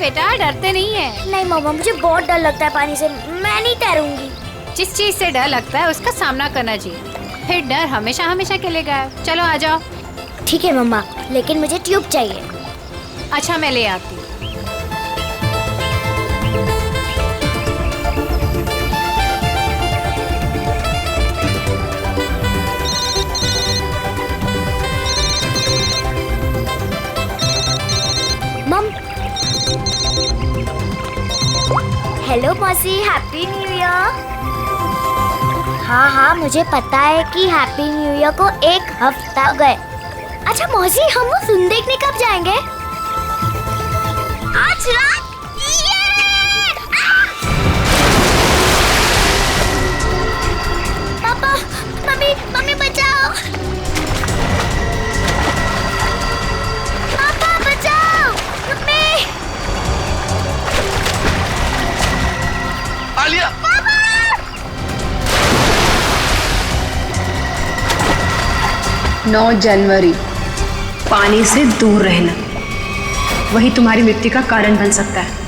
बेटा, डरते नहीं है। नहीं मम्मा, मुझे बहुत डर लगता है पानी से, मैं नहीं तैरूंगी। जिस चीज से डर लगता है उसका सामना करना चाहिए, फिर डर हमेशा हमेशा के लिए गायब। चलो आ जाओ। ठीक है मम्मा, लेकिन मुझे ट्यूब चाहिए। अच्छा मैं ले आती हूँ। हेलो मौसी, हैप्पी न्यू ईयर। हाँ, मुझे पता है कि हैप्पी न्यू ईयर को 1 हफ्ता हो गए। अच्छा मौसी, हम वो फिल्म देखने कब जाएंगे? आज रात। पापा, मम्मी बचाओ। पापा बचाओ, मम्मी। आलिया! 9 जनवरी, पानी से दूर रहना वही तुम्हारी मृत्यु का कारण बन सकता है।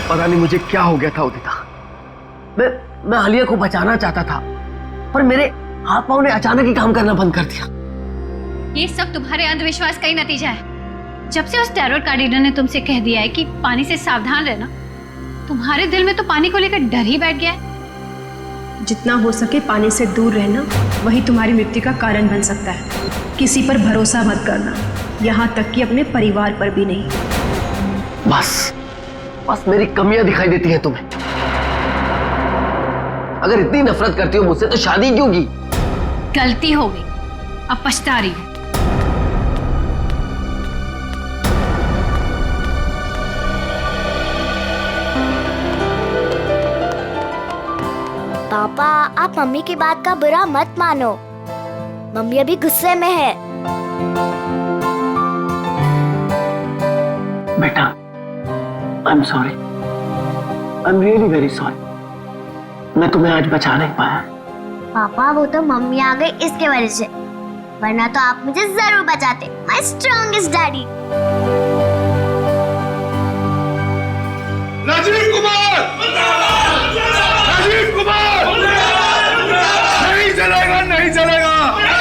पता नहीं मुझे क्या हो गया था उदिता। मैं आलिया को बचाना चाहता था, पर मेरे हाथ पांव ने अचानक ही काम करना बंद कर दिया। ये सब तुम्हारे अंधविश्वास का ही नतीजा है। जब से उस टैरोट कार्डिनर ने तुमसे कह दिया है कि पानी से सावधान रहना, तुम्हारे दिल में तो पानी को लेकर डर ही बैठ गया है। जितना हो सके पानी से दूर रहना वही तुम्हारी मृत्यु का कारण बन सकता है। किसी पर भरोसा मत करना, यहाँ तक कि अपने परिवार पर भी नहीं। बस मेरी कमियां दिखाई देती हैं तुम्हें। अगर इतनी नफरत करती हो मुझसे तो शादी क्यों की? गलती हो गई, अब पछता रही हूं। पापा, आप मम्मी की बात का बुरा मत मानो। मम्मी अभी गुस्से में है। बेटा, I'm sorry. I'm really very sorry. मैं तुम्हें आज बचा नहीं पाया। पापा, वो तो मम्मी आ गई इसके वजह से, वरना तो आप मुझे जरूर बचाते। My strongest daddy. Rajiv Kumar! Rajiv Kumar! नहीं चलेगा, नहीं चलेगा।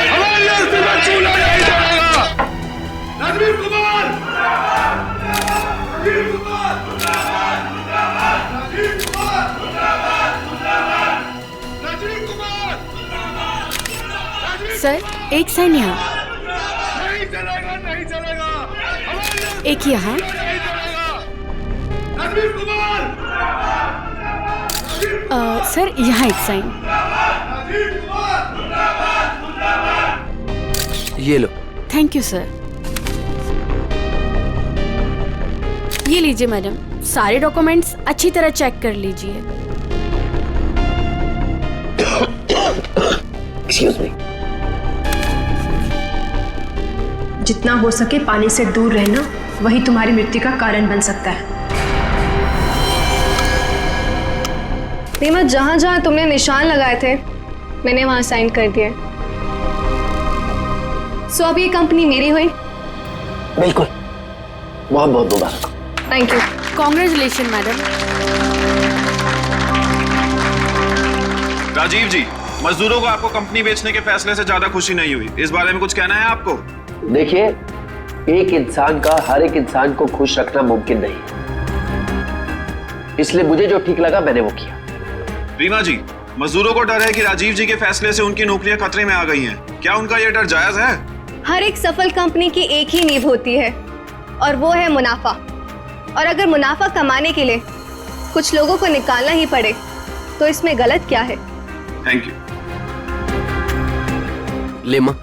हमारी अस्थिति में चूल्हा नहीं चलेगा। राजीव कुमार! राजीव कुमार! राजीव कुमार! सर, एक साइन यहाँ, नहीं चलेगा, नहीं चलेगा। एक यहाँ। राजीव कुमार! सर, यहाँ एक साइन। ये लो। Thank you sir. ये लीजिए मैडम, सारे डॉक्यूमेंट्स अच्छी तरह चेक कर लीजिए। Excuse me. जितना हो सके पानी से दूर रहना वही तुम्हारी मृत्यु का कारण बन सकता है। रीमा, जहाँ जहाँ तुमने निशान लगाए थे मैंने वहाँ साइन कर दिए। सो अब ये कंपनी मेरी हुई। बिल्कुल, बहुत बहुत मुबारक। Thank you. Congratulation madam. Rajiv ji, मजदूरों को आपको कंपनी बेचने के फैसले से ज्यादा खुशी नहीं हुई, इस बारे में कुछ कहना है आपको? देखिए, एक इंसान का हर एक इंसान को खुश रखना मुमकिन नहीं, इसलिए मुझे जो ठीक लगा मैंने वो किया। रीमा जी, मजदूरों को डर है कि राजीव जी के फैसले से उनकी नौकरियां खतरे में आ गई हैं। क्या उनका ये डर जायज है? हर एक सफल कंपनी की एक ही नींव होती है और वो है मुनाफा। और अगर मुनाफा कमाने के लिए कुछ लोगों को निकालना ही पड़े तो इसमें गलत क्या है? Thank you. लेमा,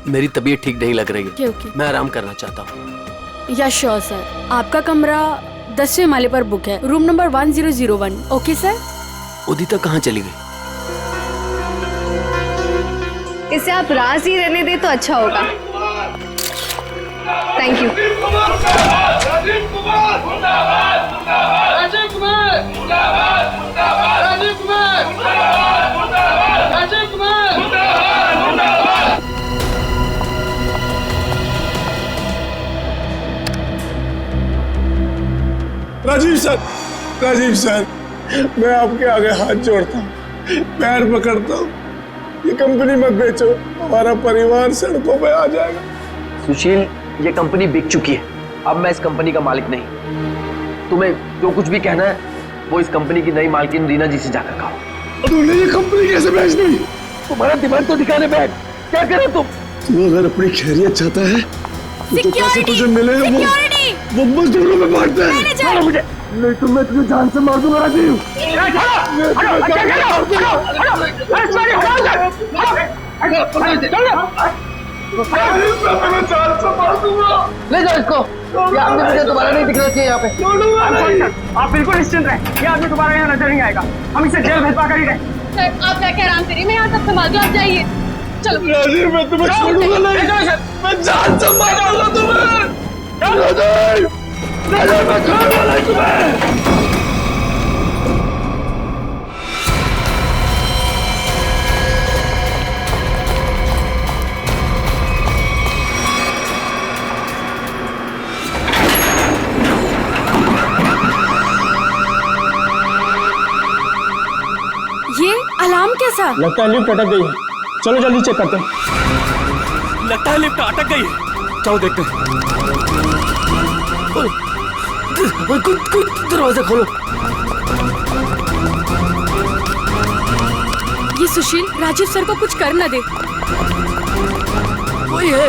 मेरी तबीयत ठीक नहीं लग रही है। ओके। मैं आराम करना चाहता हूँ। या श्योर सर, आपका कमरा 10वें माले पर बुक है, room number 1001। Okay sir. Udita कहाँ चली गई? इसे आप राज ही रहने दे तो अच्छा होगा। Thank you. राजीव कुमार मुर्दाबाद, राजीव कुमार मुर्दाबाद, राजीव कुमार मुर्दाबाद, राजीव कुमार मुर्दाबाद। राजीव सर, मैं आपके आगे हाथ जोड़ता हूँ, पैर पकड़ता हूँ, ये कंपनी मत बेचो, हमारा परिवार सड़कों पे आ जाएगा। सुशील, ये कंपनी बिक चुकी है, अब मैं इस कंपनी का मालिक नहीं। तुम्हें जो कुछ भी कहना है वो इस कंपनी की नई मालकिन रीना जी से जाकर कहो। तूने ये कंपनी कैसे बेच दी? तुम्हारा दिमाग तो दिखाने बैठ, क्या करे तुम? तू अगर अपनी खैरियत चाहता है तो पैसे तुझे मिले हैं वो मजदूरों में बांटते हैं। चलो मुझे, नहीं तो मैं तुझे जान से मार दूंगा राजीव। ले जाओ इसको, ये आदमी मुझे दोबारा नहीं दिखना चाहिए यहाँ पे। आप बिल्कुल निश्चिंत रहें, ये आदमी दोबारा यहाँ नजर नहीं आएगा। हम इसे जेल भेजवा कर ही रहे। सर आप जाके आराम करिए, मैं यहाँ सब संभाल दूँ, आप जाइए। चलो राजीव, मैं तुम्हें छोड़ूंगा नहीं, मैं जान से मारूंगा तुम्हें। राजीव, मैं खाने वाला हूं तुम्हें। ये अलार्म कैसा? लगता है लिफ्ट अटक गई है, चलो जल्दी चेक करते हैं। लगता है लिफ्ट अटक गई है, चलो देखते हैं। दरवाजा खोलो। ये सुशील राजीव सर को कुछ कर न दे। कोई है,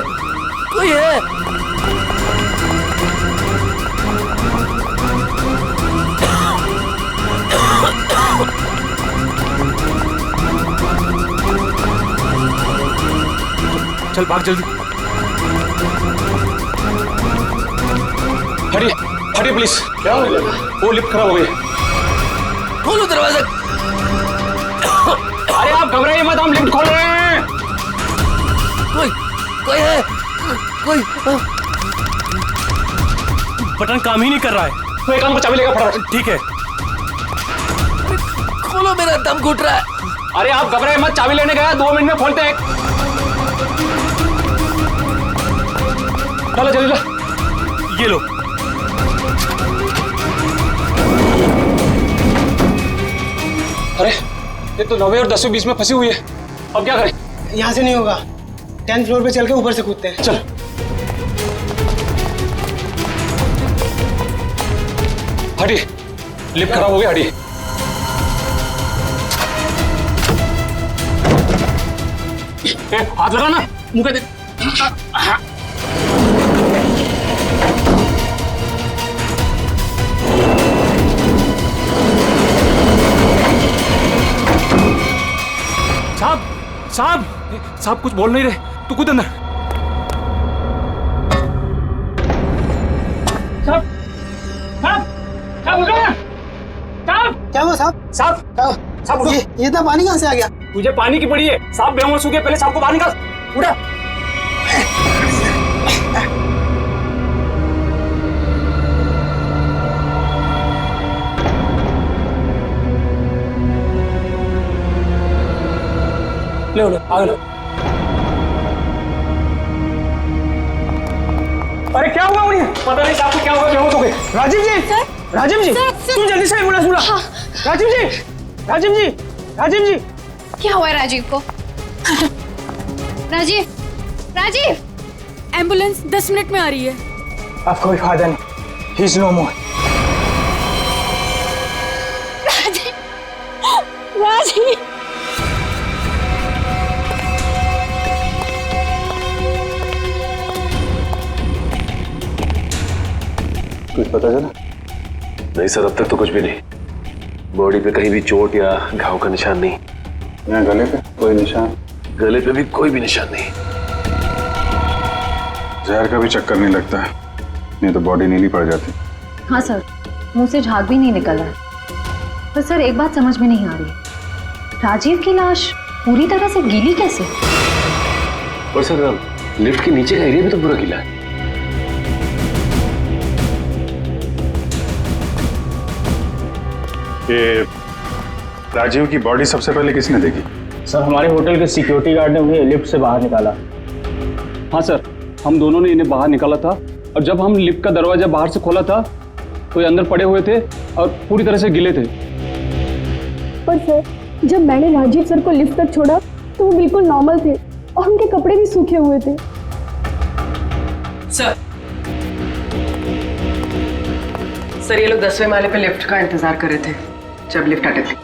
कोई है। चल भाग जल्दी। हटिए हटिए प्लीज। क्या हो गया? वो लिफ्ट खराब हो गई। खोलो दरवाजा। अरे आप घबराइए मत, हम लिफ्ट खोल रहे हैं। कोई है, कोई। बटन काम ही नहीं कर रहा है। तो एक काम को चाबी लेकर फटाफट। ठीक है। खोलो, मेरा दम घुट रहा है। अरे आप घबराइए मत, चाबी लेने गया, 2 मिनट में खोलते हैं। चलो जल्दी ये लो। अरे ये तो 9वीं और 10वीं बीच में फंसी हुई है, अब क्या करें? यहाँ से नहीं होगा, 10th फ्लोर पे चल के ऊपर से कूदते हैं। चल। हटिए, लिफ्ट खराब हो गया, हटिए। हाथ लगा ना मुंह पे। साहब साहब साहब कुछ बोल नहीं रहे, तू कूद अंदर। साहब साहब साहब उठो ना। साहब क्या हुआ साहब? साहब साहब उठो। ये इतना पानी कहाँ से आ गया? तुझे पानी की पड़ी है, साहब बेहोश हो गए, पहले साहब को बाहर निकाल। उठा। ले लो, आगे लो। अरे क्या हुआ उन्हें? पता नहीं साहब को क्या हुआ, बेहोश हो गए। राजीव जी, राजीव जी, तुम जल्दी से एम्बुलेंस बुला। राजीव जी, राजीव जी, राजीव जी। क्या हुआ है राजीव को? राजीव, राजीव। एम्बुलेंस 10 मिनट में आ रही है। अब कोई फायदा नहीं, ही इज नो मोर। राजीव, राजीव। कुछ पता चला? नहीं सर, अब तक तो कुछ भी नहीं। बॉडी पे कहीं भी चोट या घाव का निशान नहीं। यहाँ गले पे कोई निशान? गले पे भी कोई भी निशान नहीं। जहर का भी चक्कर नहीं लगता है, नहीं तो बॉडी नीली पड़ जाती। हाँ सर, मुंह से झाग भी नहीं निकल रहा है। पर सर एक बात समझ में नहीं आ रही, राजीव की लाश पूरी तरह से गीली कैसे? और सर लिफ्ट के नीचे का एरिया भी तो पूरा गीला है। ये राजीव की बॉडी सबसे पहले किसने देखी? सर हमारे होटल के सिक्योरिटी गार्ड ने उन्हें लिफ्ट से बाहर निकाला। हाँ सर, हम दोनों ने इन्हें बाहर निकाला था और जब हम लिफ्ट का दरवाजा बाहर से खोला था तो ये अंदर पड़े हुए थे और पूरी तरह से गिले थे। पर सर, जब मैंने राजीव सर को लिफ्ट तक छोड़ा तो वो बिल्कुल नॉर्मल थे और उनके कपड़े भी सूखे हुए थे। सर ये लोग 10वें माले पे लिफ्ट का इंतजार कर रहे थे जब लिफ्ट अटक गई।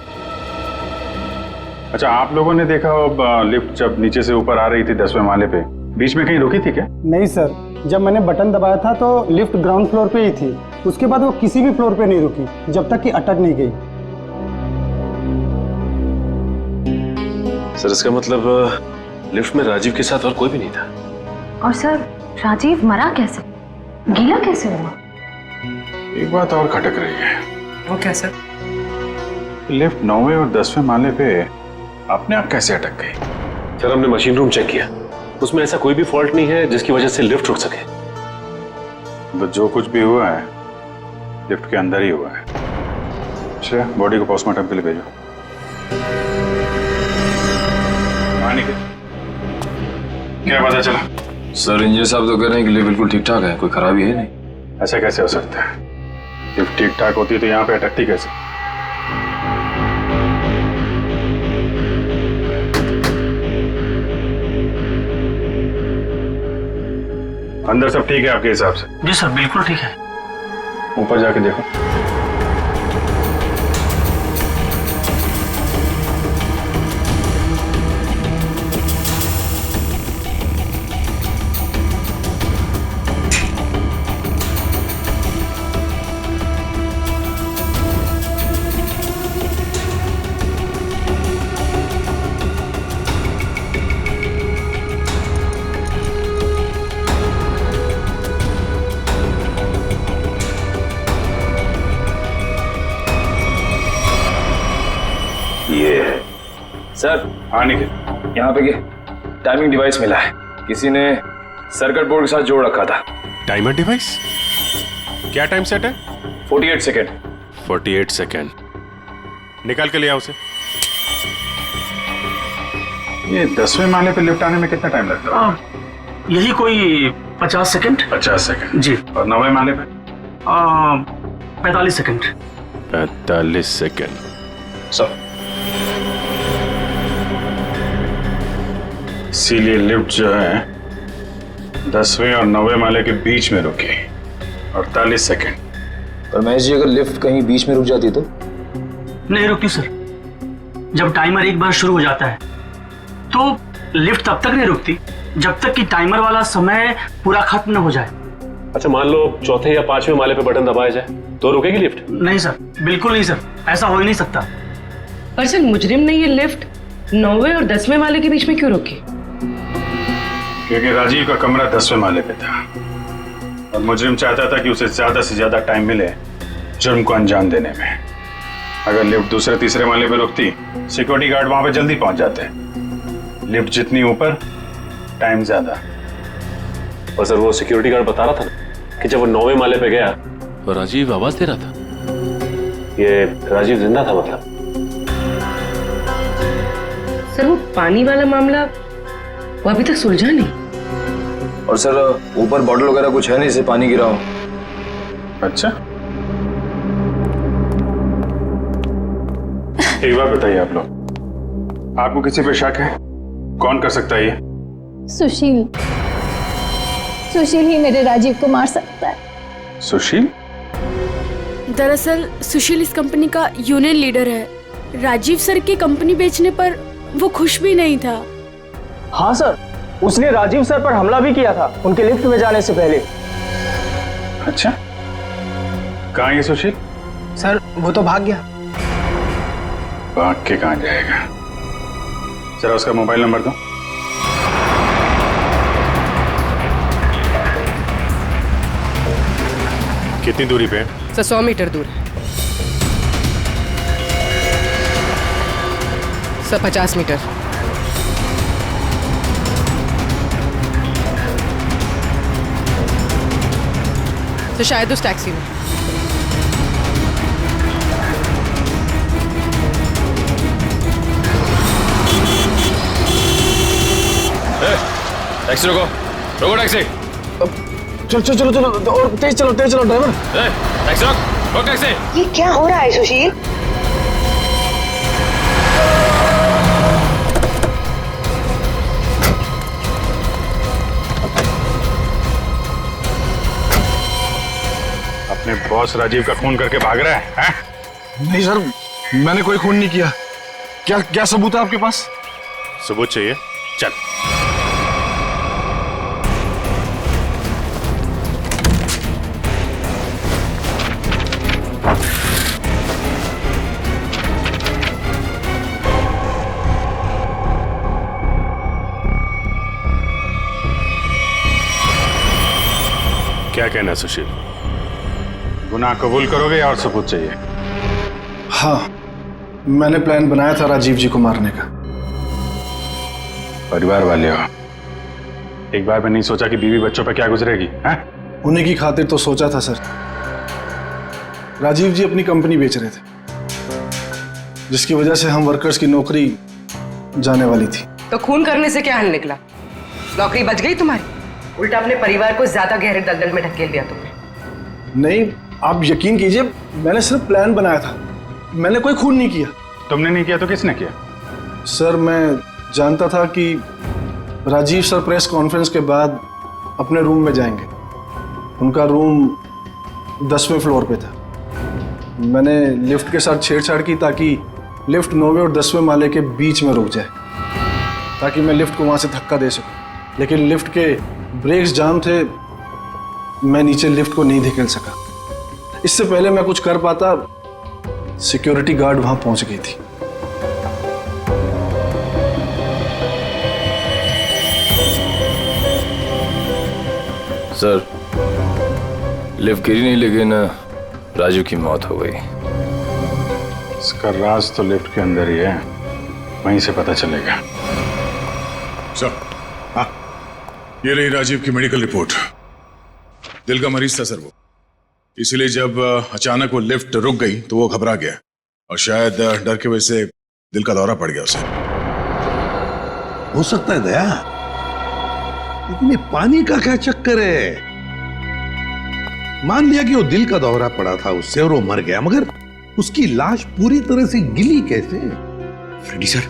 अच्छा, आप लोगों ने देखा लिफ्ट जब नीचे से ऊपर आ रही थी 10वें माले पे, बीच में कहीं रुकी थी क्या? नहीं सर, जब मैंने बटन दबाया था तो लिफ्ट ग्राउंड फ्लोर पे ही थी। उसके बाद वो किसी भी फ्लोर पे नहीं रुकी जब तक कि अटक नहीं गई। सर इसका मतलब लिफ्ट में राजीव के साथ और कोई भी नहीं था। और सर, राजीव मरा कैसे, गीला कैसे हुआ? एक बात और खटक रही है। वो क्या सर? लिफ्ट 9वें और 10वें माले पे अपने आप कैसे अटक गई? सर हमने मशीन रूम चेक किया, उसमें ऐसा कोई भी फॉल्ट नहीं है जिसकी वजह से लिफ्ट रुक सके। तो जो कुछ भी हुआ है लिफ्ट के अंदर ही हुआ है। अच्छा, बॉडी को पोस्टमार्टम के लिए भेजो। क्या पता चला? सर इंजीनियर साहब तो कह रहे हैं कि लिफ्ट बिल्कुल ठीक ठाक है, कोई खराबी है नहीं। ऐसा कैसे हो सकता है? लिफ्ट ठीक ठाक होती तो यहाँ पे अटकती कैसे? अंदर सब ठीक है आपके हिसाब से? जी सर, बिल्कुल ठीक है। ऊपर जाके देखो। सर हाँ निखिल, यहाँ पे टाइमिंग डिवाइस मिला है, किसी ने सर्किट बोर्ड के साथ जोड़ रखा था। Timer device? क्या टाइम सेट है? 48 सेकेंड। 48 सेकेंड। निकाल के ले आओ उसे। ये 10वें माले पे लिफ्ट आने में कितना टाइम लगता है? यही कोई 50 सेकंड। 50 सेकेंड जी। और 9वें माले पे? 45 सेकंड। 45 सेकेंड। सर इसीलिए लिफ्ट जो है 10वें और 9वें माले के बीच में रुकी 48 सेकेंड। पर महेश जी, अगर लिफ्ट कहीं बीच में रुक जाती तो? नहीं रुकती सर। जब टाइमर एक बार शुरू हो जाता है तो लिफ्ट तब तक नहीं रुकती जब तक कि टाइमर वाला समय पूरा खत्म न हो जाए। अच्छा, मान लो चौथे या 5वें माले पे बटन दबाया जाए तो रुकेगी लिफ्ट? नहीं सर, बिल्कुल नहीं सर, ऐसा हो ही नहीं सकता। पर सर मुजरिम ने ये लिफ्ट 9वें और 10वें माले के बीच में क्यों रोकी? क्योंकि राजीव का कमरा 10वें माले पे था और मुजरिम चाहता था कि उसे ज्यादा से ज्यादा टाइम मिले जुर्म को अंजाम देने में। अगर लिफ्ट दूसरे तीसरे माले पे रुकती, सिक्योरिटी गार्ड वहां पे जल्दी पहुंच जाते। लिफ्ट जितनी ऊपर, टाइम ज्यादा। और सर वो सिक्योरिटी गार्ड बता रहा था ना कि जब वो 9वें माले पे गया तो राजीव आवाज दे रहा था। ये राजीव जिंदा था मतलब? सर वो पानी वाला मामला वो अभी तक सुलझा नहीं। और सर ऊपर बॉटल वगैरह कुछ है नहीं जिससे पानी गिरा हो। अच्छा, एक बात बताइए आप लोग, आपको किसी पे शक है? कौन कर सकता है ये? सुशील। सुशील ही मेरे राजीव को मार सकता है। सुशील? दरअसल सुशील इस कंपनी का यूनियन लीडर है। राजीव सर की कंपनी बेचने पर वो खुश भी नहीं था। हाँ सर, उसने राजीव सर पर हमला भी किया था उनके लिफ्ट में जाने से पहले। अच्छा, कहाँ है ये सुशील? सर वो तो भाग गया। भाग के कहाँ जाएगा? जरा उसका मोबाइल नंबर दो। कितनी दूरी पे है? सर 100 मीटर दूर है। Sir 50 metre. तो शायद उस टैक्सी में। टैक्सी रोको, रोको टैक्सी। चलो चलो चलो चलो और तेज चलो ड्राइवर। टैक्सी रोक टैक्सी। ये क्या हो रहा है सुशील? अपने बॉस राजीव का खून करके भाग रहा है? नहीं सर, मैंने कोई खून नहीं किया। क्या क्या सबूत है आपके पास? सबूत चाहिए? चल। क्या कहना है सुशील? गुनाह कबूल करोगे या और सबूत चाहिए? हाँ, मैंने प्लान बनाया था राजीव जी को मारने का। परिवार वाले हो, एक बार में नहीं सोचा कि बीवी बच्चों पर क्या गुजरेगी? हैं? उन्हीं की खातिर तो सोचा था सर। राजीव जी अपनी कंपनी बेच रहे थे, जिसकी वजह से हम वर्कर्स की नौकरी जाने वाली थी। तो खून करने से क्या हल निकला? नौकरी बच गई तुम्हारी? उल्टा अपने परिवार को ज्यादा गहरे दलदल में ढकेल दिया तुमने। नहीं, आप यकीन कीजिए, मैंने सिर्फ प्लान बनाया था, मैंने कोई खून नहीं किया। तुमने नहीं किया तो किसने किया? सर, मैं जानता था कि राजीव सर प्रेस कॉन्फ्रेंस के बाद अपने रूम में जाएंगे। उनका रूम 10वें फ्लोर पे था। मैंने लिफ्ट के साथ छेड़छाड़ की ताकि लिफ्ट 9वें और 10वें माले के बीच में रुक जाए, ताकि मैं लिफ्ट को वहाँ से धक्का दे सकूं। लेकिन लिफ्ट के ब्रेक्स जाम थे, मैं नीचे लिफ्ट को नहीं धकेल सका। इससे पहले मैं कुछ कर पाता, सिक्योरिटी गार्ड वहाँ पहुँच गई थी। सर, लिफ्ट गिरी नहीं लेकिन राजू की मौत हो गई। इसका राज तो लिफ्ट के अंदर ही है, वहीं से पता चलेगा। सर, हाँ, ये रही राजीव की मेडिकल रिपोर्ट। दिल का मरीज था सर वो, इसलिए जब अचानक वो लिफ्ट रुक गई तो वो घबरा गया और शायद डर की वजह से दिल का दौरा पड़ गया उसे। हो सकता है दया, लेकिन ये पानी का क्या चक्कर है? मान लिया कि वो दिल का दौरा पड़ा था उससे और वो मर गया, मगर उसकी लाश पूरी तरह से गिली कैसे? फ्रेडी सर,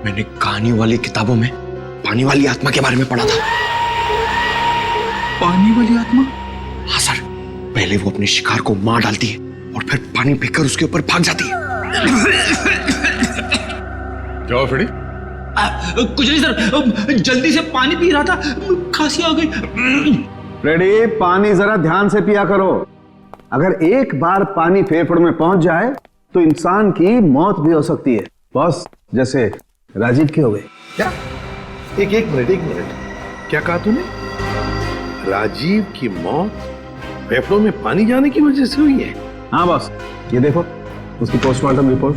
मैंने कहानियों वाली किताबों में पानी वाली आत्मा के बारे में पढ़ा था। पानी वाली आत्मा? हाँ सर, पहले वो अपने शिकार को मार डालती है और फिर पानी पीकर उसके ऊपर भाग जाती है। क्या हुआ फ्रेडी? कुछ नहीं सर, जल्दी से पानी पी रहा था, खांसी आ गई। फ्रेडी, पानी जरा ध्यान से पिया करो। अगर एक बार पानी फेफड़ों में पहुंच जाए तो इंसान की मौत भी हो सकती है, बॉस, जैसे राजीव की हो गई। क्या? एक मिनट, क्या कहा तूने? राजीव की मौत फेफड़ों में पानी जाने की वजह से हुई है? हाँ बॉस, ये देखो उसकी पोस्टमार्टम रिपोर्ट।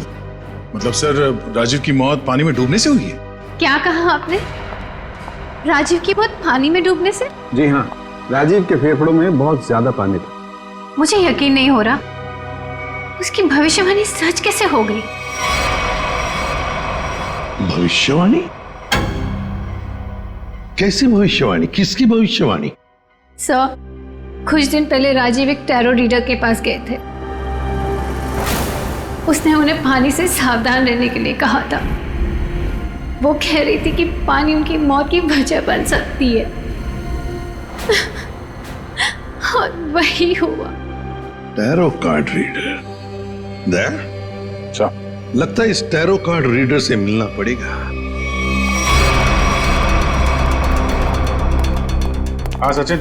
मतलब सर, राजीव की मौत पानी में डूबने से हुई है? क्या कहा आपने? राजीव की मौत पानी में डूबने से? जी हाँ, राजीव के फेफड़ों में बहुत ज्यादा पानी था। मुझे यकीन नहीं हो रहा, उसकी भविष्यवाणी सच कैसे हो गई? भविष्यवाणी? कैसी भविष्यवाणी? किसकी भविष्यवाणी? सर, कुछ दिन पहले राजीव एक टैरो रीडर के पास गए थे। उसने उन्हें पानी से सावधान रहने के लिए कहा था। वो कह रही थी कि पानी उनकी मौत की वजह बन सकती है। और वही हुआ। Tarot card reader? लगता है इस टैरो कार्ड रीडर से मिलना पड़ेगा। हाँ सचिन,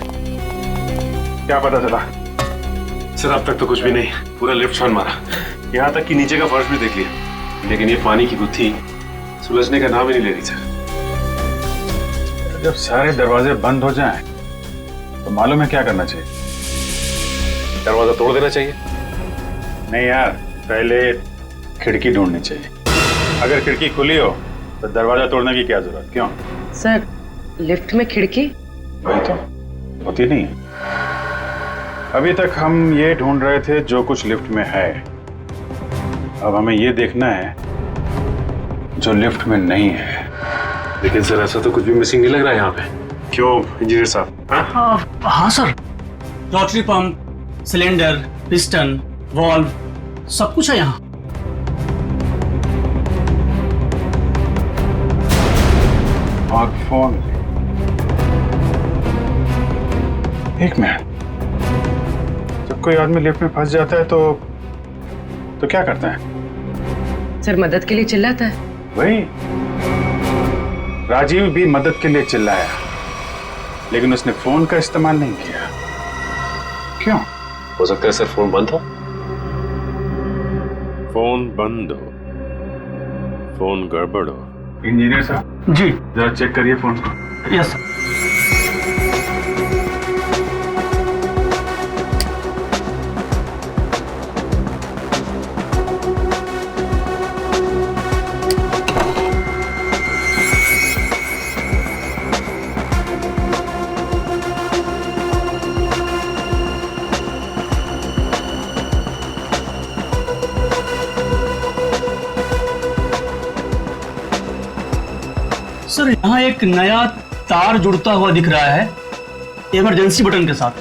क्या पता चला? सर, अब तक तो कुछ भी नहीं, पूरा लिफ्ट छान मारा, यहाँ तक कि नीचे का फर्श भी देख लिया, लेकिन ये पानी की गुत्थी सुलझने का नाम ही नहीं ले रही सर। जब सारे दरवाजे बंद हो जाएं, तो मालूम है क्या करना चाहिए? दरवाजा तोड़ देना चाहिए? नहीं यार, पहले खिड़की ढूंढनी चाहिए। अगर खिड़की खुली हो तो दरवाजा तोड़ने की क्या जरूरत? क्यों सर, लिफ्ट में खिड़की? वही तो होती नहीं है। अभी तक हम ये ढूंढ रहे थे जो कुछ लिफ्ट में है। अब हमें ये देखना है जो लिफ्ट में नहीं है। लेकिन सर ऐसा तो कुछ भी मिसिंग नहीं लग रहा है यहाँ पे। क्यों इंजीनियर साहब? हाँ sir, rotary pump, cylinder, piston, valve, सब कुछ है यहाँ। और फोन। एक मिनट, जब कोई आदमी लिफ्ट में फंस जाता है तो क्या करता है? सर मदद के लिए चिल्लाता है। वही, राजीव भी मदद के लिए चिल्लाया, लेकिन उसने फोन का इस्तेमाल नहीं किया। क्यों? हो सकता है सर फोन बंद हो। फोन बंद हो, फोन गड़बड़ हो। इंजीनियर साहब जी, जरा चेक करिए फोन को। Yes sir. सर यहाँ एक नया तार जुड़ता हुआ दिख रहा है इमरजेंसी बटन के साथ।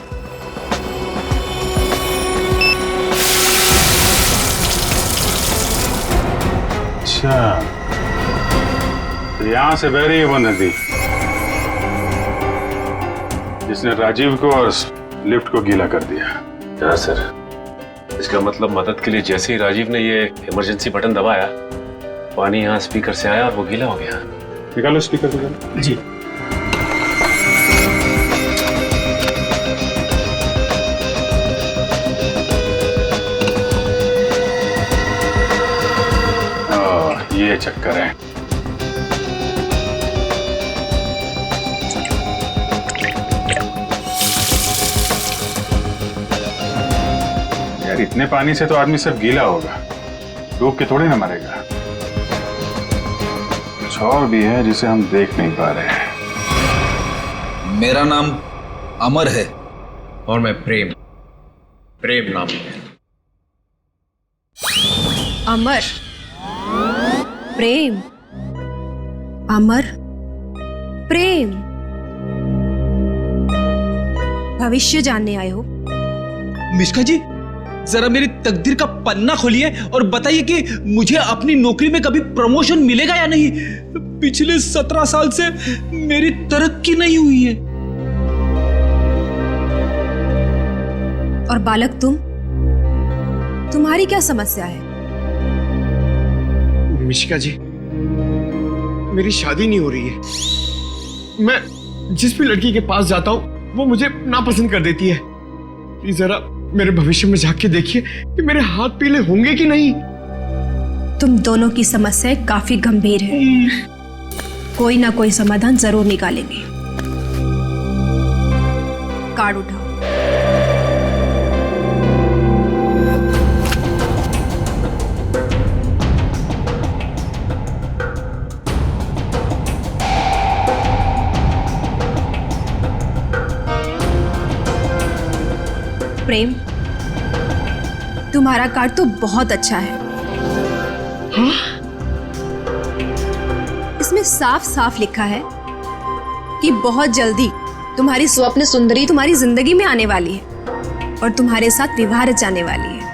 अच्छा, तो यहां से बह रही है वो नदी जिसने राजीव को और लिफ्ट को गीला कर दिया। हाँ सर, इसका मतलब मदद के लिए जैसे ही राजीव ने ये इमरजेंसी बटन दबाया, पानी यहाँ स्पीकर से आया और वो गीला हो गया। निकालो स्पीकर निकालो। जी। ये चक्कर है। यार इतने पानी से तो आदमी सिर्फ गीला होगा, डूब के थोड़ी ना मरेगा। कुछ और भी है जिसे हम देख नहीं पा रहे हैं। मेरा नाम अमर है और मैं प्रेम नाम है। अमर, प्रेम, अमर, प्रेम। भविष्य जानने आए हो? मिश्का जी, जरा मेरी तकदीर का पन्ना खोलिए और बताइए कि मुझे अपनी नौकरी में कभी प्रमोशन मिलेगा या नहीं। पिछले 17 साल से मेरी तरक्की नहीं हुई है। और बालक तुम्हारी क्या समस्या है? मिशिका जी, मेरी शादी नहीं हो रही है। मैं जिस भी लड़की के पास जाता हूँ वो मुझे नापसंद कर देती है। प्लीज जरा मेरे भविष्य में झांक के देखिए कि मेरे हाथ पीले होंगे कि नहीं। तुम दोनों की समस्याएं काफी गंभीर है, कोई ना कोई समाधान जरूर निकालेंगे। कार्ड उठाओ। प्रेम, तुम्हारा कार्ड तो बहुत अच्छा है। हाँ? इसमें साफ साफ लिखा है कि बहुत जल्दी तुम्हारी स्वप्न सुंदरी तुम्हारी जिंदगी में आने वाली है और तुम्हारे साथ विवाह रचाने वाली है।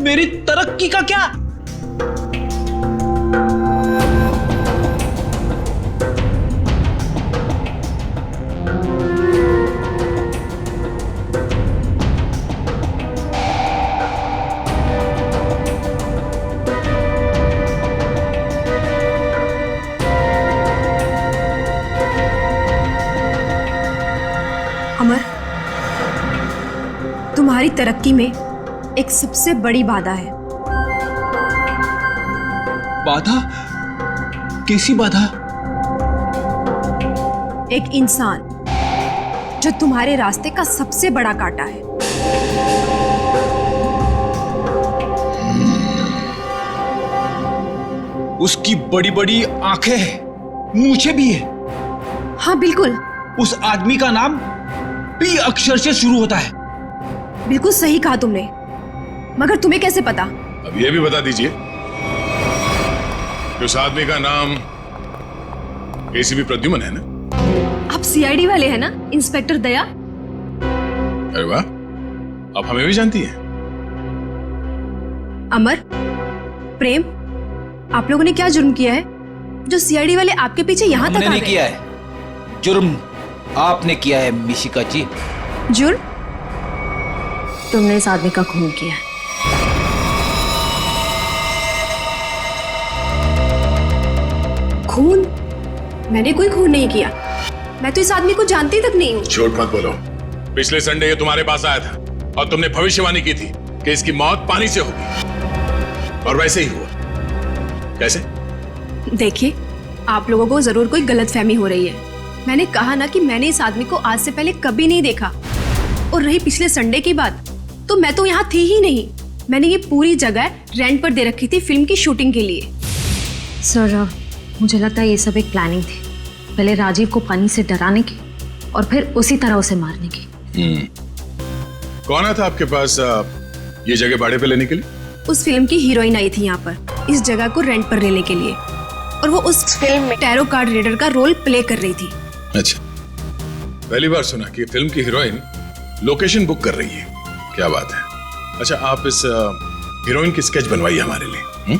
मेरी तरक्की का क्या? अमर, तुम्हारी तरक्की में एक सबसे बड़ी बाधा है। बाधा? कैसी बाधा? एक इंसान जो तुम्हारे रास्ते का सबसे बड़ा कांटा है। उसकी बड़ी बड़ी आंखें हैं, मूछें भी है। हाँ बिल्कुल, उस आदमी का नाम पी अक्षर से शुरू होता है। बिल्कुल सही कहा तुमने, मगर तुम्हें कैसे पता? अब ये भी बता दीजिए कि उस आदमी का नाम एसीपी प्रद्युमन है ना? आप सीआईडी वाले हैं ना, इंस्पेक्टर दया? अरे वाह, आप हमें भी जानती हैं। अमर, प्रेम, आप लोगों ने क्या जुर्म किया है जो सीआईडी वाले आपके पीछे यहाँ तक आ गए? हमने नहीं किया है, जुर्म आपने किया है मिशिका जी। जुर्म? तुमने इस आदमी का खून किया है। खून? मैंने कोई खून नहीं किया। मैं तो इस आदमी को जानती तक नहीं हूँ। झूठ मत बोलो। पिछले संडे ये तुम्हारे पास आया था और तुमने भविष्यवाणी की थी कि इसकी मौत पानी से होगी, और वैसे ही हुआ। कैसे? देखिए, आप लोगों को जरूर कोई गलतफहमी हो रही है। मैंने कहा ना कि मैंने इस आदमी को आज से पहले कभी नहीं देखा। और रही पिछले संडे की बात, तो मैं तो यहाँ थी ही नहीं। मैंने ये पूरी जगह रेंट पर दे रखी थी फिल्म की शूटिंग के लिए। सर, मुझे लगता है ये सब एक प्लानिंग थी, पहले राजीव को पानी से डराने की और फिर उसी तरह उसे मारने की। कौन आया था आपके पास ये जगह भाड़े पे लेने के लिए? उस फिल्म की हीरोइन आई थी यहाँ पर इस जगह को रेंट पर लेने के लिए, और वो उस फिल्म में टैरो कार्ड रीडर का रोल प्ले कर रही थी। अच्छा, पहली बार सुना कि फिल्म की हीरोइन लोकेशन बुक कर रही है। क्या बात है। अच्छा, आप इस हीरोइन की स्केच बनवाइए हमारे लिए।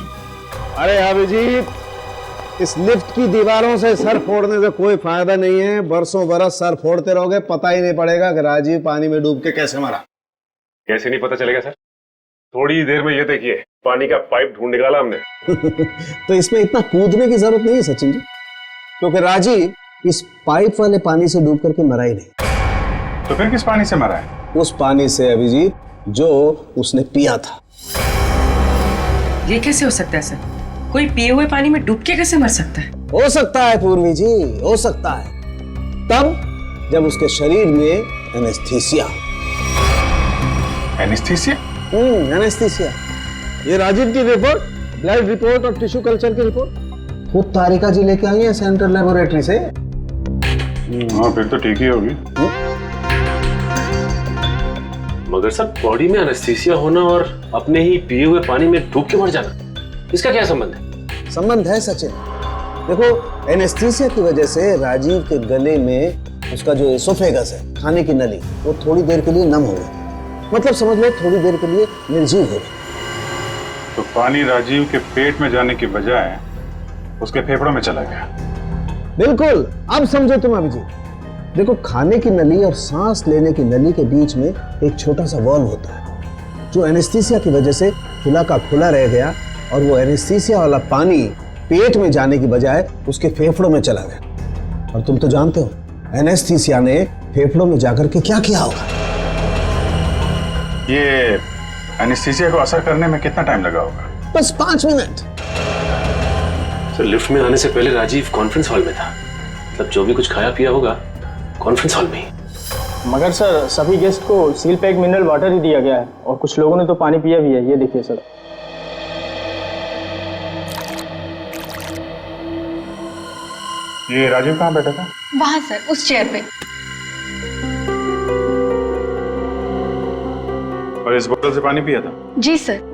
अरे अभिजीत, इस लिफ्ट की दीवारों से सर फोड़ने से कोई फायदा नहीं है। बरसों बरस सर फोड़ते रहोगे, पता ही नहीं पड़ेगा कि राजीव पानी में डूब के कैसे मरा। कैसे नहीं पता चलेगा सर? थोड़ी देर में ये देखिए, पानी का पाइप ढूंढ निकाला हमने। तो इसमें इतना कूदने की जरूरत नहीं है सचिन जी, क्योंकि राजीव इस पाइप वाले पानी से डूब करके मरा ही नहीं। तो फिर किस पानी से मरा है? उस पानी से अभिजीत जो उसने पिया था। ये कैसे हो सकता है सर? कोई पिए हुए पानी में डूब के कैसे मर सकता है? हो सकता है पूर्वी जी, हो सकता है, तब जब उसके शरीर में एनेस्थीसिया। एनेस्थीसिया? एनेस्थीसिया। ये राजीव की रिपोर्ट, ब्लड रिपोर्ट और टिश्यू कल्चर की रिपोर्ट खुद तारिका जी लेके आई है सेंट्रल लेबोरेटरी से। हाँ, फिर तो ठीक ही होगी। मगर सर, बॉडी में एनेस्थीसिया होना और अपने ही पिए हुए पानी में डूब के मर जाना, इसका क्या संबंध है? संबंध है सचिन। देखो, एनेस्थीसिया की वजह से राजीव के गले में उसका जो एसोफेगस है, खाने की नली, वो थोड़ी देर के लिए नम हो गई। मतलब समझ लो थोड़ी देर के लिए निर्जीव हो गई। तो पानी राजीव के पेट में जाने की बजाय उसके फेफड़ों में चला गया। बिल्कुल, अब समझो तुम अभिजीत। देखो, खाने की नली और सांस लेने की नली के बीच में एक छोटा सा वॉल्व होता है, जो एनेस्थीसिया की वजह से खुला का खुला रह गया, और वो एनेस्थीसिया वाला पानी पेट में जाने की बजाय उसके फेफड़ों में चला गया। और तुम तो जानते हो एनेस्थीसिया ने फेफड़ों में जाकर के क्या किया होगा। ये एनेस्थीसिया को असर करने में कितना टाइम लगा होगा? बस 5 मिनट। सर, लिफ्ट में आने से पहले राजीव कॉन्फ्रेंस हॉल में था। मतलब जो भी कुछ खाया पिया होगा कॉन्फ्रेंस हॉल में ही। मगर सर, सभी गेस्ट को सील पैक मिनरल वाटर ही दिया गया है, और कुछ लोगों ने तो पानी पिया भी है। ये देखिए सर। ये राजीव कहाँ बैठा था? वहां सर, उस चेयर पे। और इस बोतल से पानी पिया था? जी सर।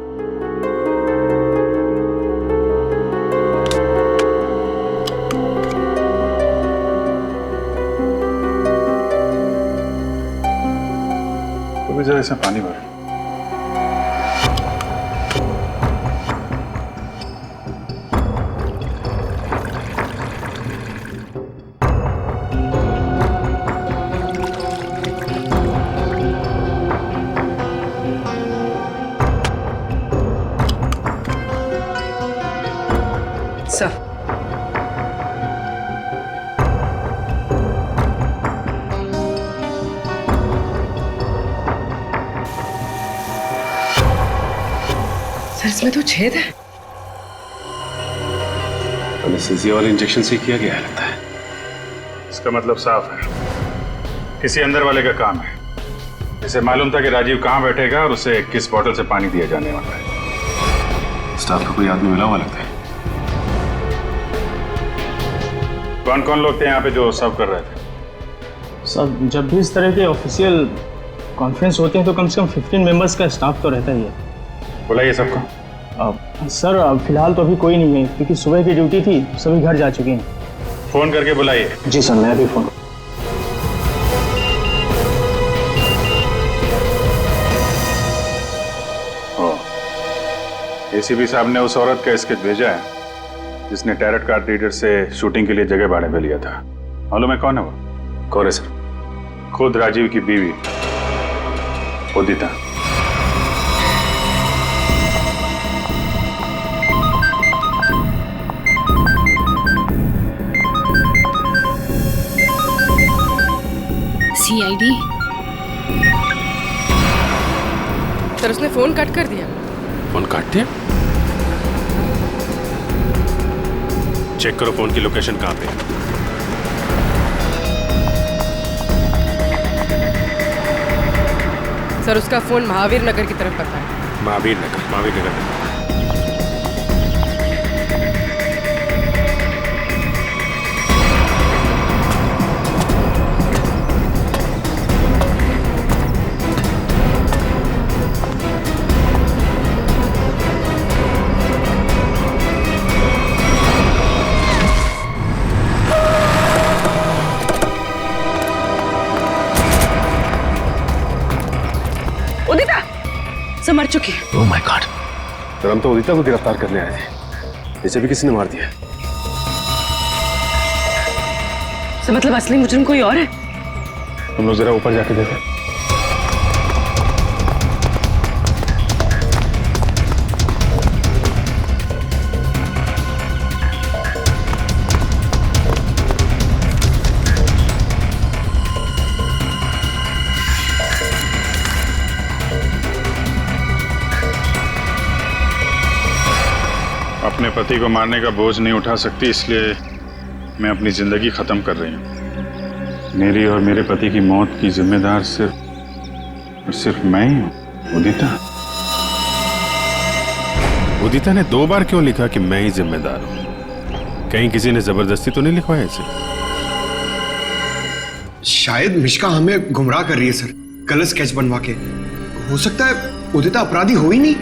तो जरा इसमें पानी भर। सर, इसमें तो छेद है। एनेस्थीसिया वाले इंजेक्शन से किया गया है लगता है। इसका मतलब साफ है, किसी अंदर वाले का काम है। इसे मालूम था कि राजीव कहाँ बैठेगा और उसे किस बोतल से पानी दिया जाने वाला है। स्टाफ का कोई आदमी मिला हुआ लगता है। कौन कौन लोग थे यहाँ पे जो सर्व कर रहे थे? सर जब भी इस तरह के ऑफिशियल कॉन्फ्रेंस होते हैं तो कम से कम 15 मेंबर्स का स्टाफ तो रहता ही है। बुलाइए सबको। सर फिलहाल तो अभी कोई नहीं है क्योंकि सुबह की ड्यूटी थी, सभी घर जा चुके हैं। फोन करके बुलाइए। जी सर, मैं अभी फोन। एसीपी साहब ने उस औरत का स्केच भेजा है जिसने टैरट कार्ड रीडर से शूटिंग के लिए जगह भाड़े पे लिया था। मालूम है कौन है वो? कौन है सर? खुद राजीव की बीवी उदिता। सीआईडी। सर उसने फोन कट कर दिया। फोन काट दिया? चेक करो फोन की लोकेशन कहाँ पे है। सर उसका फोन महावीर नगर की तरफ करता है। महावीर नगर। मर चुकी है। Oh my God. तो हम तो उदिता को गिरफ्तार करने आए थे, इसे भी किसी ने मार दिया। तो मतलब असली मुजरिम कोई और है? तुम लोग जरा ऊपर जाके देखो। अपने पति को मारने का बोझ नहीं उठा सकती, इसलिए मैं अपनी जिंदगी खत्म कर रही हूँ। मेरी और मेरे पति की मौत की जिम्मेदार सिर्फ मैं ही हूँ। उदिता ने 2 बार क्यों लिखा कि मैं ही जिम्मेदार हूँ? कहीं किसी ने जबरदस्ती तो नहीं लिखवाया इसे? शायद मिश्का हमें गुमराह कर रही है सर, गलत स्केच बनवा के। हो सकता है उदिता अपराधी हो ही नहीं।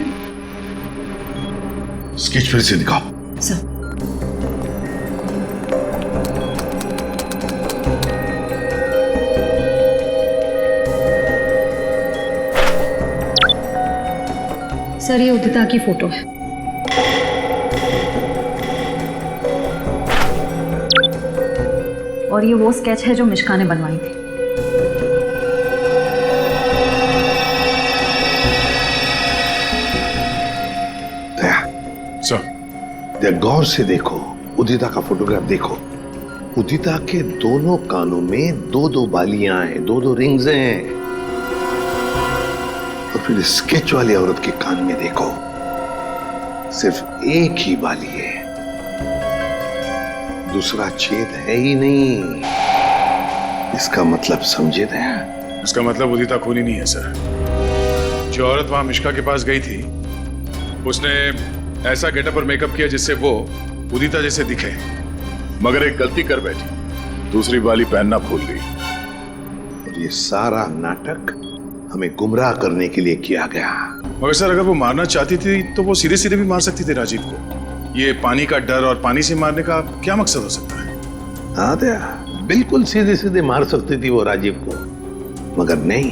स्केच फिर से दिखाओ। सर सर ये उदिता की फोटो है। और ये वो स्केच है जो मिश्का ने बनवाई थी। गौर से देखो, उदिता का फोटोग्राफ देखो। उदिता के दोनों कानों में 2-2 बालियां हैं, 2-2 रिंग्स हैं। और फिर स्केच वाली औरत के कान में देखो, सिर्फ एक ही बाली है, दूसरा छेद है ही नहीं। इसका मतलब समझे थे? इसका मतलब उदिता खूनी नहीं है सर। जो औरत वहां मिश्का के पास गई थी उसने ऐसा गेटअप और मेकअप किया जिससे वो उदिता जैसे दिखे, मगर एक गलती कर बैठी, दूसरी बाली पहनना भूल गई। और ये सारा नाटक हमें गुमराह करने के लिए किया गया। मगर सर अगर वो मारना चाहती थी तो वो सीधे सीधे भी मार सकती थी राजीव को। ये पानी का डर और पानी से मारने का क्या मकसद हो सकता है? हाँ दया, बिल्कुल सीधे सीधे मार सकती थी वो राजीव को, मगर नहीं,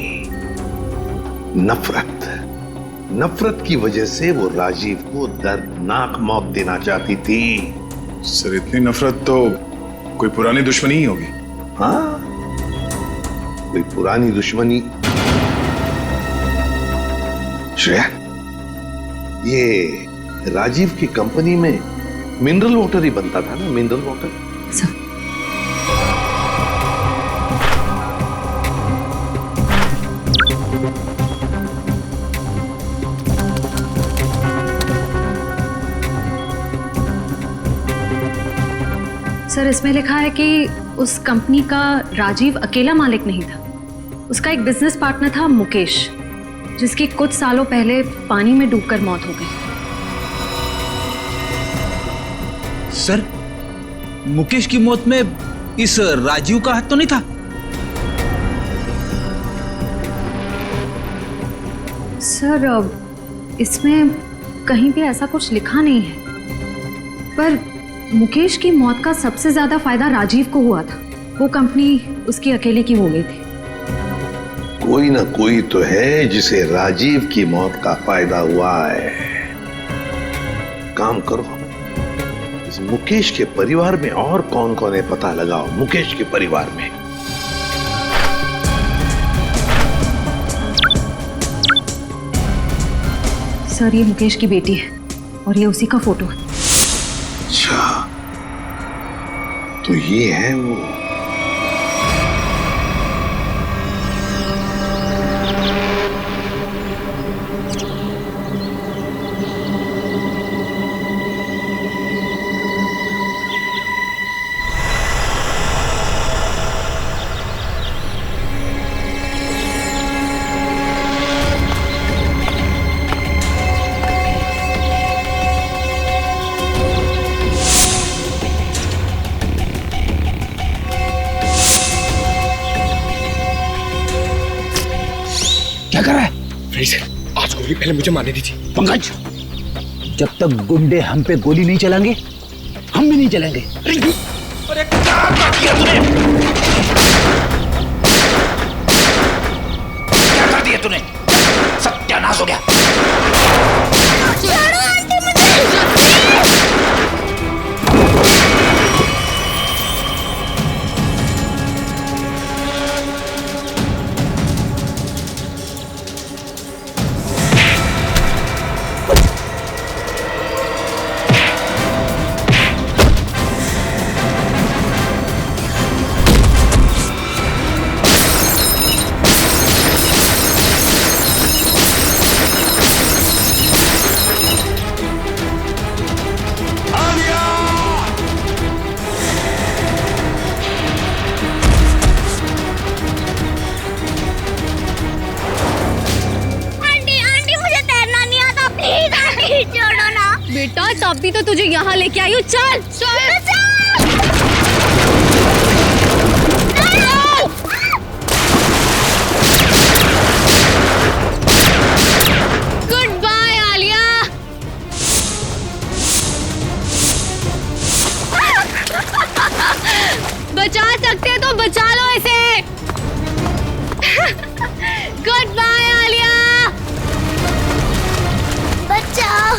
नफरत की वजह से वो राजीव को दर्दनाक मौत देना चाहती थी। सर इतनी नफरत तो कोई पुरानी दुश्मनी ही होगी। हाँ, कोई पुरानी दुश्मनी। श्रेया, ये राजीव की कंपनी में मिनरल वाटर ही बनता था ना, मिनरल वाटर। सर इसमें लिखा है कि उस कंपनी का राजीव अकेला मालिक नहीं था, उसका एक बिजनेस पार्टनर था मुकेश, जिसकी कुछ सालों पहले पानी में डूबकर मौत हो गई। सर मुकेश की मौत में इस राजीव का हाथ तो नहीं था? सर इसमें कहीं भी ऐसा कुछ लिखा नहीं है, पर मुकेश की मौत का सबसे ज्यादा फायदा राजीव को हुआ था। वो कंपनी उसकी अकेले की हो गई थी। कोई ना कोई तो है जिसे राजीव की मौत का फायदा हुआ है। काम करो, इस मुकेश के परिवार में और कौन कौन है पता लगाओ। मुकेश के परिवार में सर ये मुकेश की बेटी है और ये उसी का फोटो है। अच्छा, तो ये है वो। क्या कर रहा है? आज गोली पहले मुझे मारने दीजिए। पंकज, जब तक गुंडे हम पे गोली नहीं चलाएंगे हम भी नहीं चलेंगे। अरे क्या किया तूने? क्या कर दिया तूने? सत्यानाश हो गया। बेटा तब भी तो तुझे यहाँ लेके आई हूँ। चल गुड बाय आलिया। बचा सकते हो तो बचा लो इसे। Goodbye Alia. बचाओ।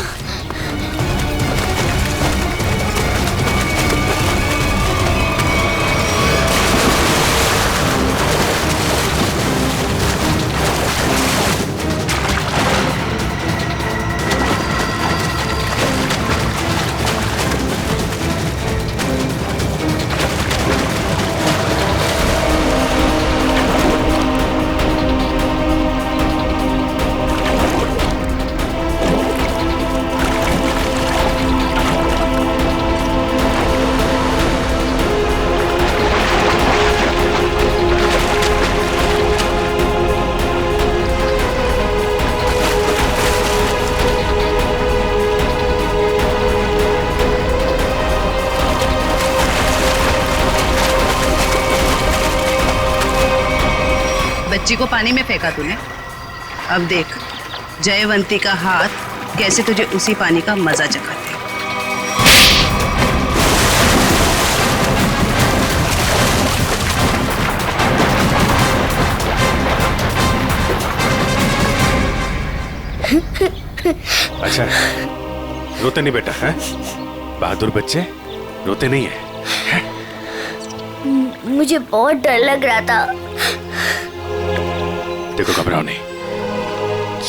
बच्ची को पानी में फेंका तूने। अब देख जयवंती का हाथ कैसे तुझे उसी पानी का मजा चखाते। अच्छा, रोते नहीं बेटा है? बहादुर बच्चे रोते नहीं है? मुझे बहुत डर लग रहा था। देखो घबराओ नहीं,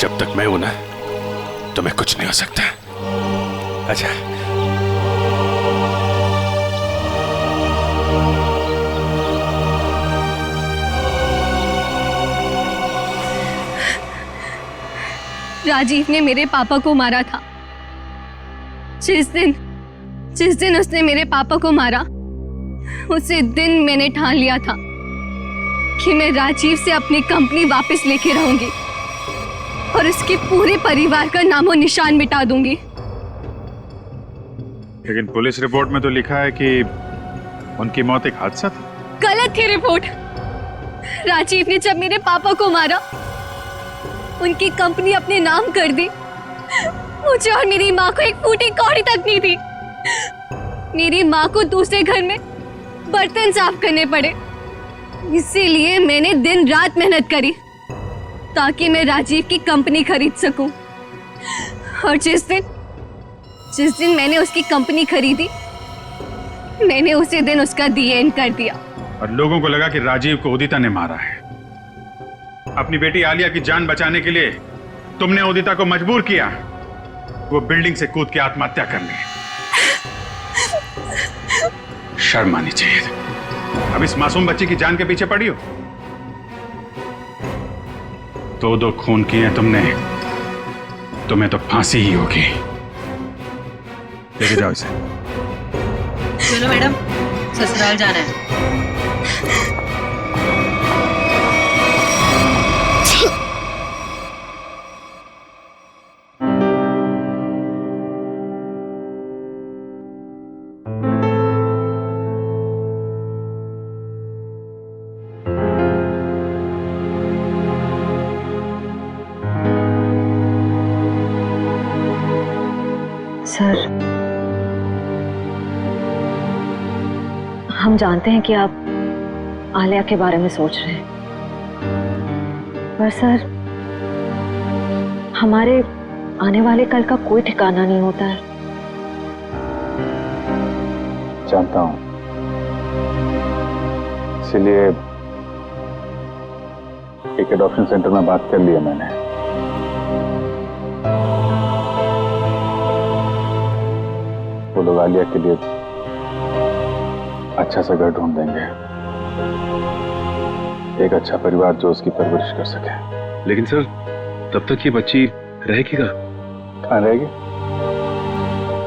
जब तक मैं हूं ना तुम्हें कुछ नहीं हो सकता। अच्छा राजीव ने मेरे पापा को मारा था। जिस दिन उसने मेरे पापा को मारा उसी दिन मैंने ठान लिया था कि मैं राजीव से अपनी कंपनी वापस लेके रहूंगी और उसके पूरे परिवार का नामो निशान मिटा दूंगी। लेकिन पुलिस रिपोर्ट में तो लिखा है कि उनकी मौत एक हादसा थी। गलत थी रिपोर्ट। राजीव ने जब मेरे पापा को मारा उनकी कंपनी अपने नाम कर दी। मुझे और मेरी माँ को एक फूटी कौड़ी तक नहीं दी। मेरी माँ को दूसरे घर में बर्तन साफ करने पड़े। इसीलिए मैंने दिन रात मेहनत करी ताकि मैं राजीव की कंपनी खरीद सकूं। और जिस दिन मैंने उसकी कंपनी खरीदी, मैंने उसी दिन उसका दी एंड कर दिया। और लोगों को लगा कि राजीव को उदिता ने मारा है। अपनी बेटी आलिया की जान बचाने के लिए तुमने उदिता को मजबूर किया वो बिल्डिंग से कूद के आत्महत्या करने। शर्म आनी चाहिए। अब इस मासूम बच्ची की जान के पीछे पड़ी हो। दो खून किए तुमने, तुम्हें तो फांसी ही होगी। लेके जाओ इसे। चलो मैडम, ससुराल जाना है। सर, हम जानते हैं कि आप आलिया के बारे में सोच रहे हैं, पर सर हमारे आने वाले कल का कोई ठिकाना नहीं होता है। जानता हूं, इसीलिए एक एडॉप्शन सेंटर में बात कर लिया मैंने। वो लोग आलिया के लिए अच्छा सा घर ढूंढ देंगे, एक अच्छा परिवार जो उसकी परवरिश कर सके। लेकिन सर, तब तक ये बच्ची रहेगी कहाँ रहेगी?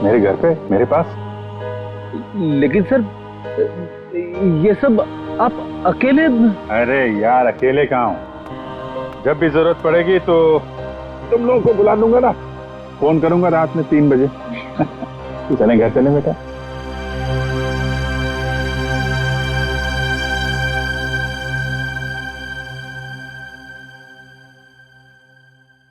मेरे घर पे, मेरे पास। लेकिन सर, ये सब आप अकेले? अरे यार, अकेले कहाँ हूँ? जब भी जरूरत पड़ेगी तो तुम लोगों को बुला दूंगा ना। फोन करूंगा रात में 3 बजे। चलें घर चलें बेटा।